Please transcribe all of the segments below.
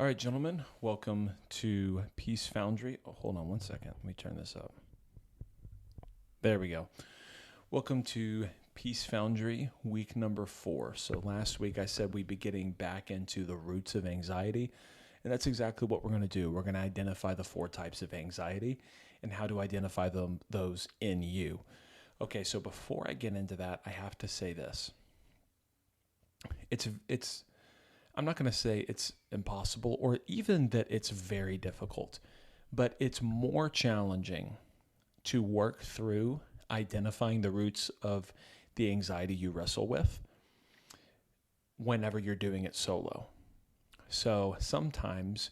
All right, gentlemen, welcome to Peace Foundry. Oh, hold on one second. Let me turn this up. There we go. Welcome to Peace Foundry, week number 4. So last week I said we'd be getting back into the roots of anxiety, and that's exactly what we're going to do. We're going to identify the 4 types of anxiety and how to identify those in you. Okay, so before I get into that, I have to say this. It's I'm not going to say it's impossible or even that it's very difficult, but it's more challenging to work through identifying the roots of the anxiety you wrestle with whenever you're doing it solo. So sometimes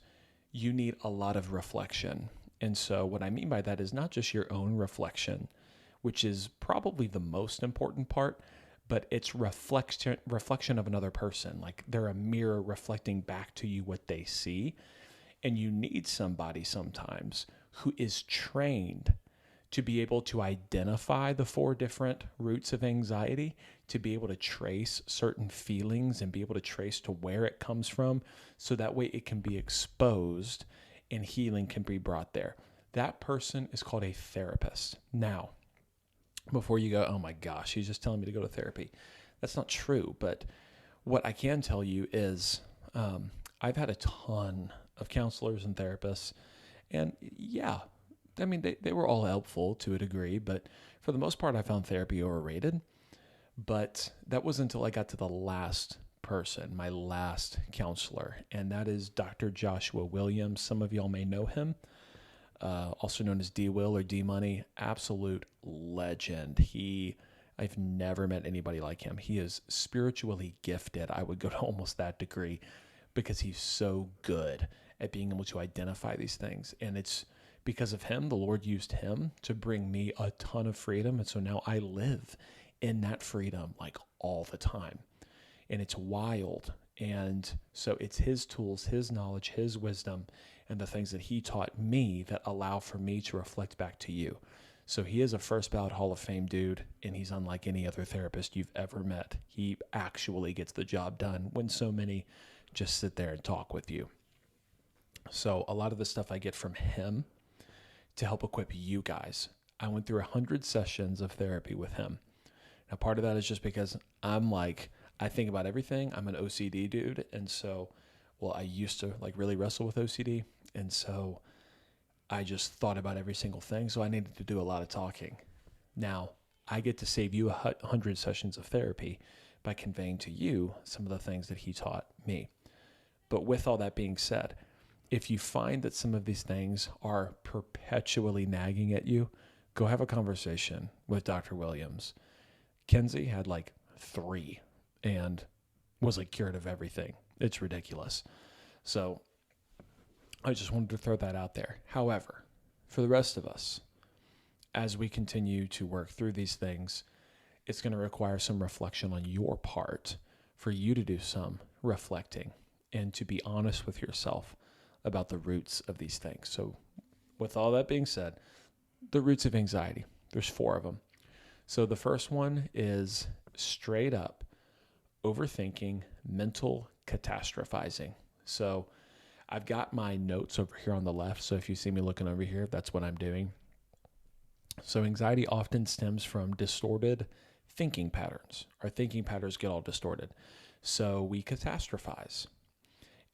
you need a lot of reflection. And so what I mean by that is not just your own reflection, which is probably the most important part, but it's reflection of another person. Like they're a mirror reflecting back to you what they see. And you need somebody sometimes who is trained to be able to identify the 4 different roots of anxiety, to be able to trace certain feelings and be able to trace to where it comes from, so that way it can be exposed and healing can be brought there. That person is called a therapist. Now, before you go, oh my gosh, he's just telling me to go to therapy. That's not true. But what I can tell you is I've had a ton of counselors and therapists. And yeah, I mean, they were all helpful to a degree. But for the most part, I found therapy overrated. But that was until I got to the last person, my last counselor. And that is Dr. Joshua Williams. Some of y'all may know him. Also known as D Will or D Money, absolute legend. I've never met anybody like him. He is spiritually gifted. I would go to almost that degree because he's so good at being able to identify these things. And it's because of him, the Lord used him to bring me a ton of freedom. And so now I live in that freedom like all the time. And it's wild. And so it's his tools, his knowledge, his wisdom, and the things that he taught me that allow for me to reflect back to you. So he is a first ballot Hall of Fame dude, and he's unlike any other therapist you've ever met. He actually gets the job done when so many just sit there and talk with you. So a lot of the stuff I get from him to help equip you guys. I went through 100 sessions of therapy with him. Now, part of that is just because I think about everything. I'm an OCD dude. And so, I used to really wrestle with OCD. And so I just thought about every single thing. So I needed to do a lot of talking. Now, I get to save you 100 sessions of therapy by conveying to you some of the things that he taught me. But with all that being said, if you find that some of these things are perpetually nagging at you, go have a conversation with Dr. Williams. Kenzie had 3 and was cured of everything. It's ridiculous. So I just wanted to throw that out there. However, for the rest of us, as we continue to work through these things, it's going to require some reflection on your part for you to do some reflecting and to be honest with yourself about the roots of these things. So with all that being said, the roots of anxiety, there's 4 of them. So the first one is straight up overthinking, mental catastrophizing. So I've got my notes over here on the left. So if you see me looking over here, that's what I'm doing. So anxiety often stems from distorted thinking patterns. Our thinking patterns get all distorted. So we catastrophize.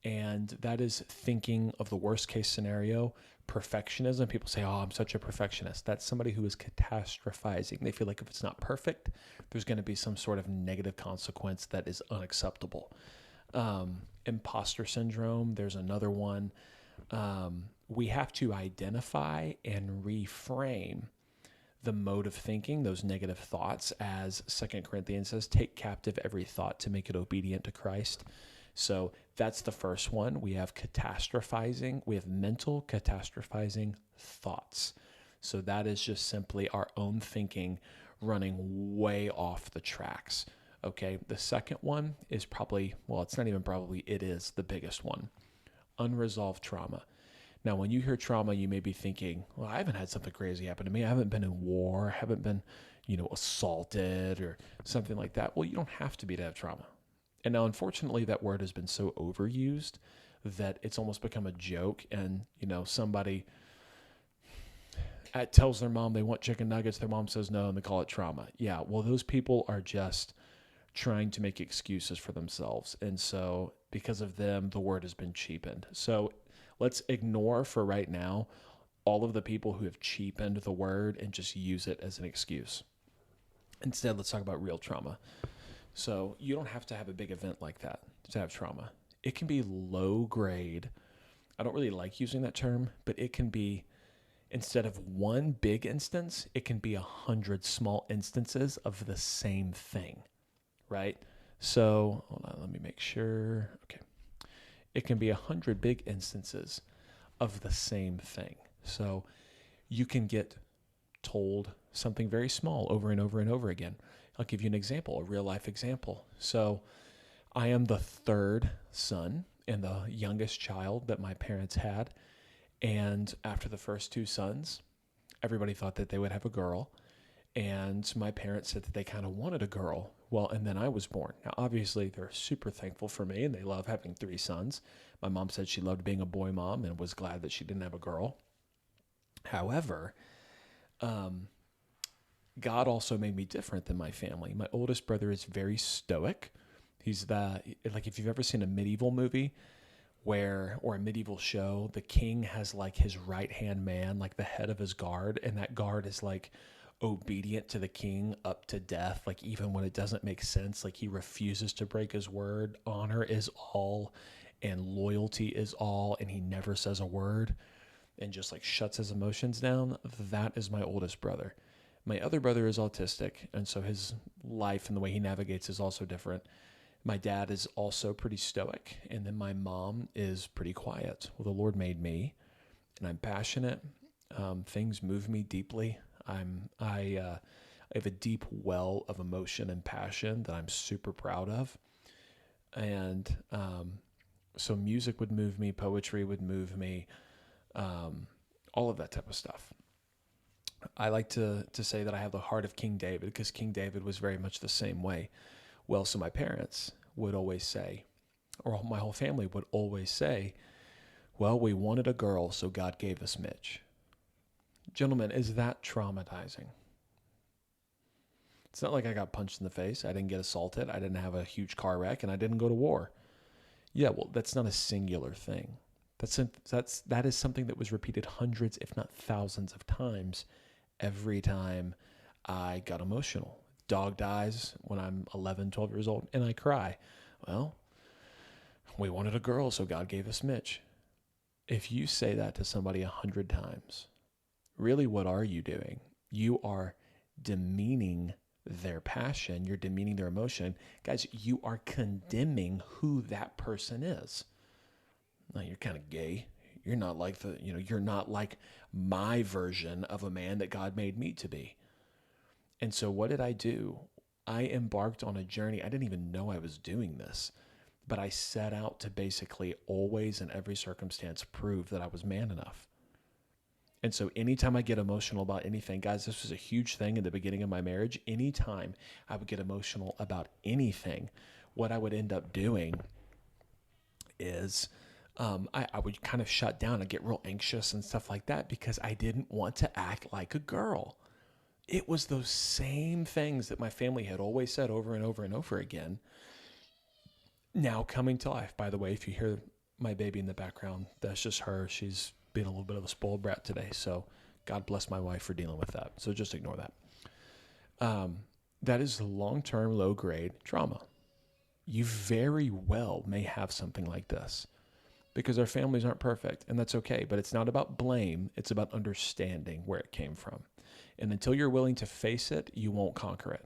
And that is thinking of the worst case scenario. Perfectionism. People say, oh, I'm such a perfectionist. That's somebody who is catastrophizing. They feel like if it's not perfect, there's going to be some sort of negative consequence that is unacceptable. Imposter syndrome. There's another one. We have to identify and reframe the mode of thinking, those negative thoughts, as 2 Corinthians says, take captive every thought to make it obedient to Christ. So that's the first one. We have catastrophizing. We have mental catastrophizing thoughts. So that is just simply our own thinking running way off the tracks. Okay. The second one is probably, it's not even probably, it is the biggest one. Unresolved trauma. Now, when you hear trauma, you may be thinking, well, I haven't had something crazy happen to me. I haven't been in war, haven't been, assaulted or something like that. Well, you don't have to be to have trauma. And now, unfortunately, that word has been so overused that it's almost become a joke. And, somebody tells their mom they want chicken nuggets. Their mom says no, and they call it trauma. Yeah, well, those people are just trying to make excuses for themselves. And so because of them, the word has been cheapened. So let's ignore for right now all of the people who have cheapened the word and just use it as an excuse. Instead, let's talk about real trauma. So you don't have to have a big event like that to have trauma. It can be low grade. I don't really like using that term, but it can be, instead of one big instance, it can be 100 small instances of the same thing, right? So hold on, let me make sure. Okay. It can be 100 big instances of the same thing. So you can get told something very small over and over and over again. I'll give you an example, a real life example. So I am the third son and the youngest child that my parents had. And after the first two sons, everybody thought that they would have a girl. And my parents said that they kind of wanted a girl. Well, and then I was born. Now, obviously, they're super thankful for me, and they love having three sons. My mom said she loved being a boy mom and was glad that she didn't have a girl. However, God also made me different than my family. My oldest brother is very stoic. He's like, if you've ever seen a medieval movie or a medieval show, the king has like his right-hand man, like the head of his guard, and that guard is like obedient to the king up to death, like even when it doesn't make sense, like he refuses to break his word. Honor is all and loyalty is all, and he never says a word and just like shuts his emotions down. That is my oldest brother. My other brother is autistic, and so his life and the way he navigates is also different. My dad is also pretty stoic, and then my mom is pretty quiet. Well, the Lord made me, and I'm passionate. Things move me deeply. I have a deep well of emotion and passion that I'm super proud of. And so music would move me, poetry would move me, all of that type of stuff. I like to say that I have the heart of King David, because King David was very much the same way. Well, so my parents would always say, or my whole family would always say, well, we wanted a girl, so God gave us Mitch. Gentlemen, is that traumatizing? It's not like I got punched in the face. I didn't get assaulted. I didn't have a huge car wreck, and I didn't go to war. Yeah, well, that's not a singular thing. That is something that was repeated hundreds, if not thousands of times every time I got emotional. Dog dies when I'm 11, 12 years old, and I cry. Well, we wanted a girl, so God gave us Mitch. If you say that to somebody 100 times, really, what are you doing? You are demeaning their passion. You're demeaning their emotion. Guys, you are condemning who that person is. Now, you're kind of gay. You're not like you're not like my version of a man that God made me to be. And so what did I do? I embarked on a journey. I didn't even know I was doing this, but I set out to basically always in every circumstance prove that I was man enough. And so anytime I get emotional about anything, guys, this was a huge thing in the beginning of my marriage. Anytime I would get emotional about anything, what I would end up doing is I would kind of shut down and get real anxious and stuff like that, because I didn't want to act like a girl. It was those same things that my family had always said over and over and over again, now coming to life. By the way, if you hear my baby in the background, that's just her. She's being a little bit of a spoiled brat today. So God bless my wife for dealing with that. So just ignore that. That is long-term, low-grade trauma. You very well may have something like this, because our families aren't perfect, and that's okay. But it's not about blame. It's about understanding where it came from. And until you're willing to face it, you won't conquer it.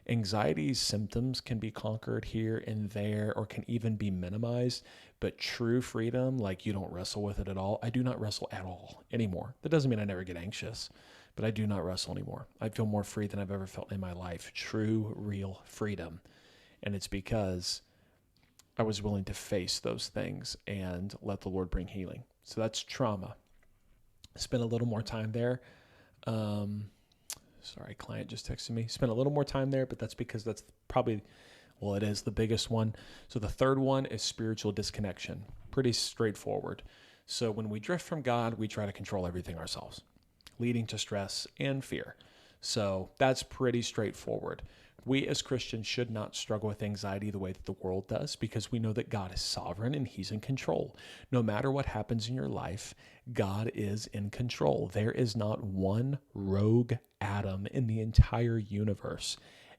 Anxiety's symptoms can be conquered here and there, or can even be minimized, but true freedom, like you don't wrestle with it at all. I do not wrestle at all anymore. That doesn't mean I never get anxious, but I do not wrestle anymore. I feel more free than I've ever felt in my life. True, real freedom. And it's because I was willing to face those things and let the Lord bring healing. So that's trauma. Spend a little more time there. Sorry, client just texted me. Spend a little more time there, but that's because that's probably, well, it is the biggest one. So the third one is spiritual disconnection. Pretty straightforward. So when we drift from God, we try to control everything ourselves, leading to stress and fear. So that's pretty straightforward. We as Christians should not struggle with anxiety the way that the world does, because we know that God is sovereign and he's in control. No matter what happens in your life, God is in control. There is not one rogue atom in the entire universe.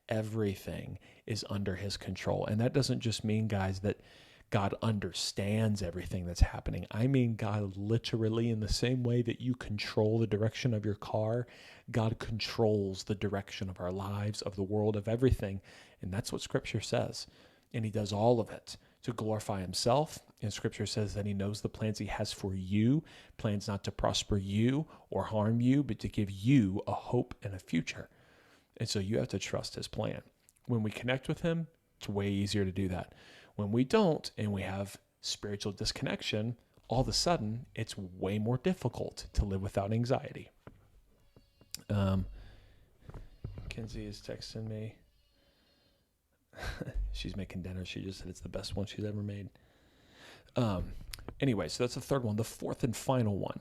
Everything is under his control. And that doesn't just mean, guys, that God understands everything that's happening. I mean, God literally, in the same way that you control the direction of your car, God controls the direction of our lives, of the world, of everything. And that's what Scripture says. And he does all of it to glorify himself. And Scripture says that he knows the plans he has for you, plans not to prosper you or harm you, but to give you a hope and a future. And so you have to trust his plan. When we connect with him, it's way easier to do that. When we don't, and we have spiritual disconnection, all of a sudden, it's way more difficult to live without anxiety. Kenzie is texting me. She's making dinner. She just said it's the best one she's ever made. Anyway, so that's the third one. The fourth and final one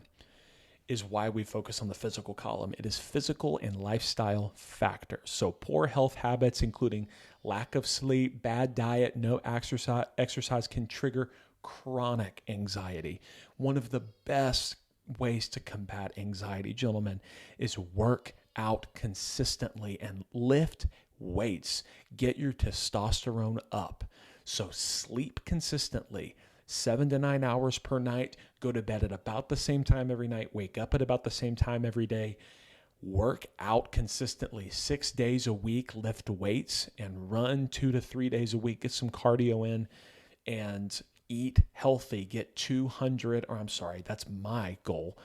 is why we focus on the physical column. It is physical and lifestyle factors. So poor health habits, including lack of sleep, bad diet, no exercise can trigger chronic anxiety. One of the best ways to combat anxiety, gentlemen, is work out consistently and lift weights. Get your testosterone up. So sleep consistently. 7 to 9 hours per night, go to bed at about the same time every night, wake up at about the same time every day, work out consistently 6 days a week, lift weights and run 2 to 3 days a week, get some cardio in, and eat healthy. Get that's my goal.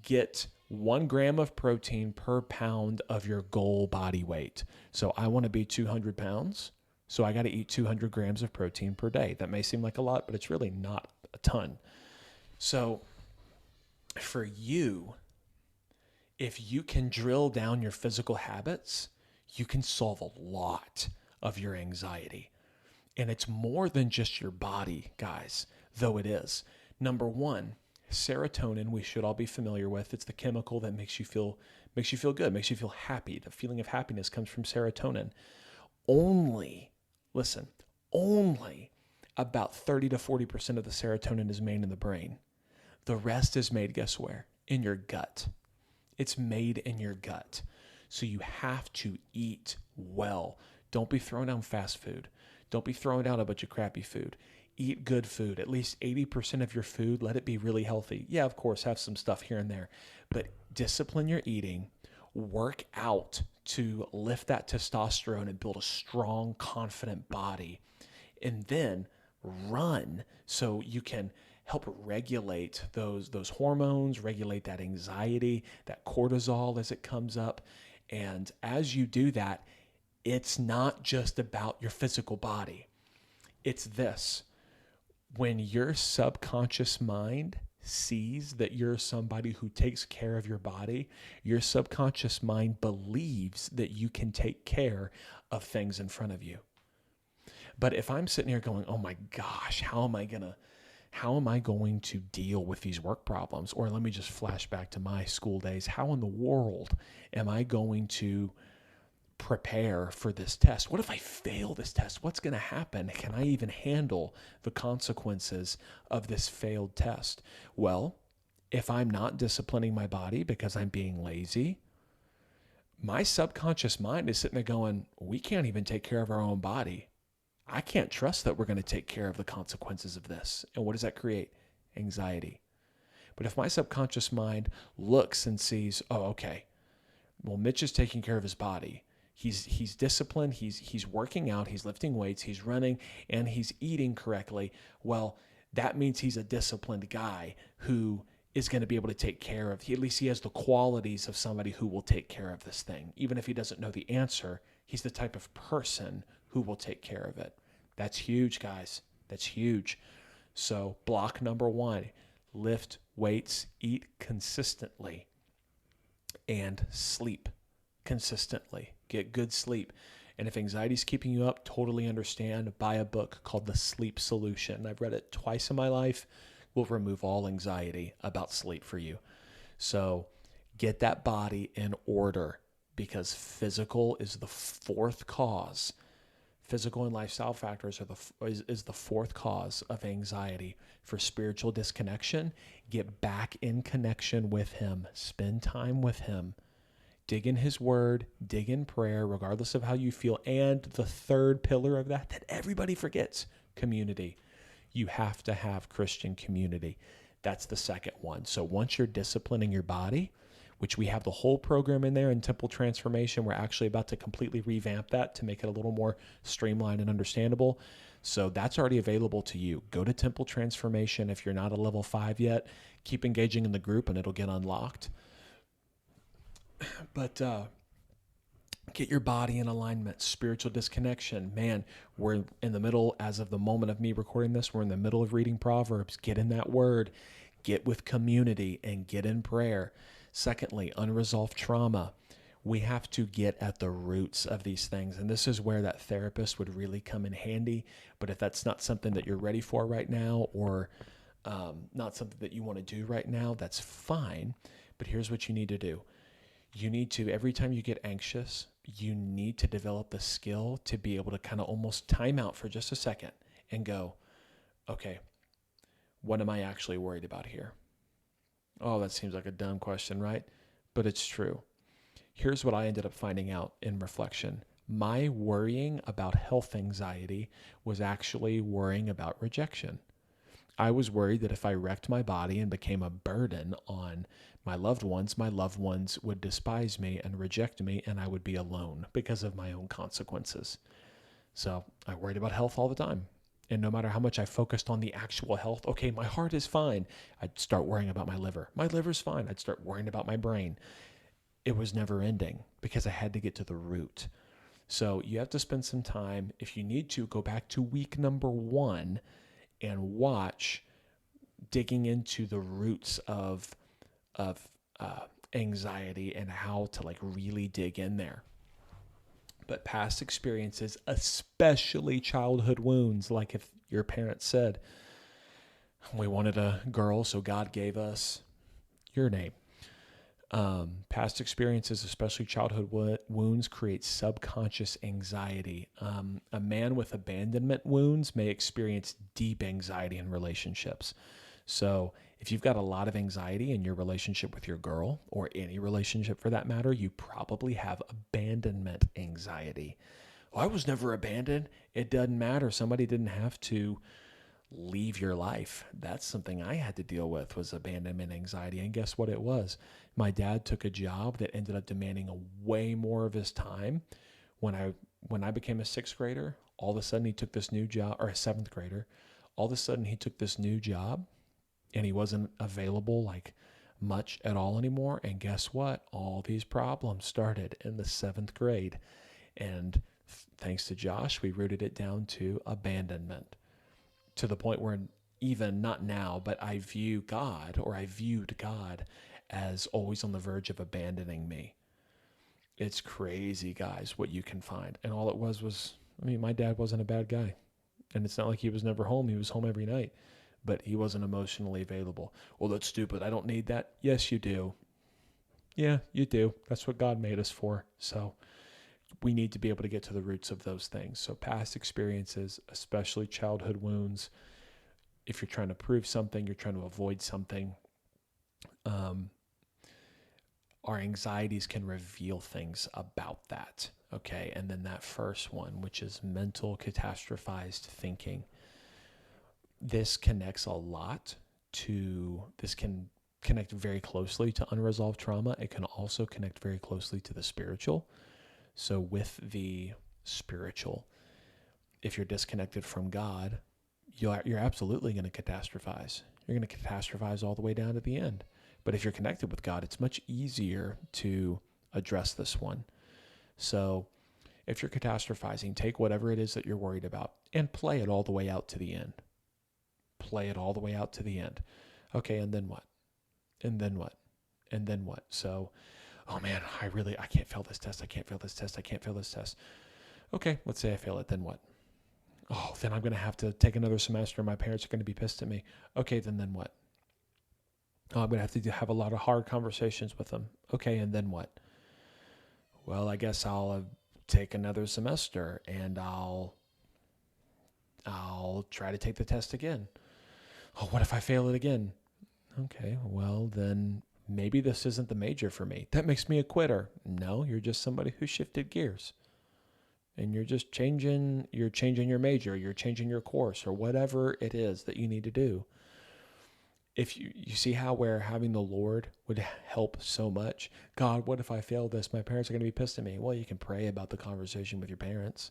Get 1 gram of protein per pound of your goal body weight. So I want to be 200 pounds. So I got to eat 200 grams of protein per day. That may seem like a lot, but it's really not a ton. So for you, if you can drill down your physical habits, you can solve a lot of your anxiety. And it's more than just your body, guys, though it is. Number one, serotonin, we should all be familiar with. It's the chemical that makes you feel good, makes you feel happy. The feeling of happiness comes from serotonin. Only about 30 to 40% of the serotonin is made in the brain. The rest is made, guess where? In your gut. It's made in your gut. So you have to eat well. Don't be throwing down fast food. Don't be throwing down a bunch of crappy food. Eat good food. At least 80% of your food, let it be really healthy. Yeah, of course, have some stuff here and there, but discipline your eating. Work out to lift that testosterone and build a strong, confident body. And then run so you can help regulate those hormones, regulate that anxiety, that cortisol as it comes up. And as you do that, it's not just about your physical body. It's this. When your subconscious mind sees that you're somebody who takes care of your body, your subconscious mind believes that you can take care of things in front of you. But if I'm sitting here going, oh my gosh, how am I going to deal with these work problems? Or let me just flash back to my school days. How in the world am I going to prepare for this test? What if I fail this test? What's going to happen? Can I even handle the consequences of this failed test? Well, if I'm not disciplining my body because I'm being lazy, my subconscious mind is sitting there going, we can't even take care of our own body. I can't trust that we're going to take care of the consequences of this. And what does that create? Anxiety. But if my subconscious mind looks and sees, oh, okay, well, Mitch is taking care of his body. He's disciplined, he's working out, he's lifting weights, he's running, and he's eating correctly. Well, that means he's a disciplined guy who is going to be able to take care of, at least he has the qualities of somebody who will take care of this thing. Even if he doesn't know the answer, he's the type of person who will take care of it. That's huge, guys. That's huge. So block number one, lift weights, eat consistently, and sleep consistently. Get good sleep. And if anxiety is keeping you up, totally understand. Buy a book called The Sleep Solution. I've read it twice in my life. Will remove all anxiety about sleep for you. So get that body in order, because physical is the fourth cause. Physical and lifestyle factors is the fourth cause of anxiety. For spiritual disconnection, get back in connection with Him. Spend time with Him. Dig in His Word, dig in prayer, regardless of how you feel. And the third pillar of that everybody forgets, community. You have to have Christian community. That's the second one. So once you're disciplining your body, which we have the whole program in there in Temple Transformation, we're actually about to completely revamp that to make it a little more streamlined and understandable. So that's already available to you. Go to Temple Transformation. If you're not a level 5 yet, keep engaging in the group and it'll get unlocked. But get your body in alignment. Spiritual disconnection. Man, we're in the middle, as of the moment of me recording this, we're in the middle of reading Proverbs. Get in that word. Get with community and get in prayer. Secondly, unresolved trauma. We have to get at the roots of these things. And this is where that therapist would really come in handy. But if that's not something that you're ready for right now, or not something that you want to do right now, that's fine. But here's what you need to do. You need to, every time you get anxious, you need to develop the skill to be able to kind of almost time out for just a second and go, okay, what am I actually worried about here? Oh, that seems like a dumb question, right? But it's true. Here's what I ended up finding out in reflection. My worrying about health anxiety was actually worrying about rejection. I was worried that if I wrecked my body and became a burden on my loved ones would despise me and reject me, and I would be alone because of my own consequences. So I worried about health all the time. And no matter how much I focused on the actual health, okay, my heart is fine, I'd start worrying about my liver. My liver's fine, I'd start worrying about my brain. It was never ending because I had to get to the root. So you have to spend some time. If you need to, go back to week number 1 and watch digging into the roots of anxiety and how to like really dig in there. But past experiences, especially childhood wounds, like if your parents said, we wanted a girl, so God gave us your name. Past experiences, especially childhood wounds, create subconscious anxiety. A man with abandonment wounds may experience deep anxiety in relationships. So if you've got a lot of anxiety in your relationship with your girl, or any relationship for that matter, you probably have abandonment anxiety. Oh, I was never abandoned. It doesn't matter. Somebody didn't have to leave your life. That's something I had to deal with, was abandonment anxiety. And guess what it was? My dad took a job that ended up demanding way more of his time. When I became a 6th grader, all of a sudden he took this new job, or a 7th grader, all of a sudden he took this new job and he wasn't available like much at all anymore. And guess what? All these problems started in the 7th grade. And thanks to Josh, we rooted it down to abandonment, to the point where even not now, but I viewed God as always on the verge of abandoning me. It's crazy, guys, what you can find. And all it was, my dad wasn't a bad guy. And it's not like he was never home. He was home every night, but he wasn't emotionally available. Well, that's stupid. I don't need that. Yes, you do. Yeah, you do. That's what God made us for. So we need to be able to get to the roots of those things. So past experiences, especially childhood wounds, if you're trying to prove something, you're trying to avoid something, our anxieties can reveal things about that. Okay. And then that first one, which is mental catastrophized thinking. This connects a lot this can connect very closely to unresolved trauma. It can also connect very closely to the spiritual. So with the spiritual, if you're disconnected from God, you're absolutely going to catastrophize. You're going to catastrophize all the way down to the end. But if you're connected with God, it's much easier to address this one. So if you're catastrophizing, take whatever it is that you're worried about and play it all the way out to the end. Play it all the way out to the end. Okay, and then what? And then what? And then what? So, oh man, I can't fail this test. I can't fail this test. I can't fail this test. Okay, let's say I fail it, then what? Oh, then I'm going to have to take another semester and my parents are going to be pissed at me. Okay, then what? Oh, I'm going to have to have a lot of hard conversations with them. Okay, and then what? Well, I guess I'll take another semester and I'll try to take the test again. Oh, what if I fail it again? Okay, well, then maybe this isn't the major for me. That makes me a quitter. No, you're just somebody who shifted gears. And you're just changing your major, you're changing your course or whatever it is that you need to do. If you see how where having the Lord would help so much. God, what if I fail this? My parents are going to be pissed at me. Well, you can pray about the conversation with your parents.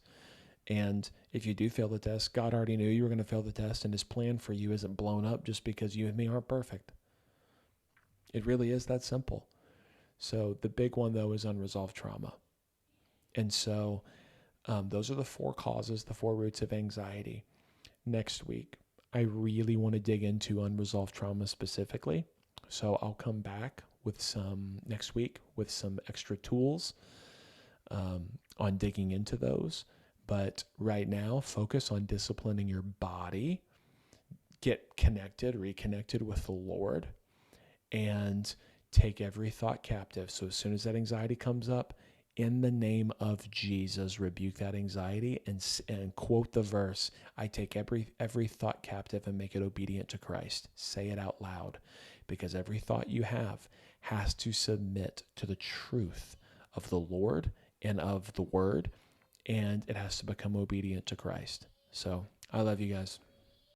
And if you do fail the test, God already knew you were going to fail the test, and his plan for you isn't blown up just because you and me aren't perfect. It really is that simple. So the big one, though, is unresolved trauma. And so those are the 4 causes, the 4 roots of anxiety. Next week, I really want to dig into unresolved trauma specifically. So I'll come back with next week with some extra tools on digging into those. But right now, focus on disciplining your body, get reconnected with the Lord, and take every thought captive. So as soon as that anxiety comes up, in the name of Jesus, rebuke that anxiety and quote the verse, I take every thought captive and make it obedient to Christ. Say it out loud, because every thought you have has to submit to the truth of the Lord and of the Word, and it has to become obedient to Christ. So I love you guys.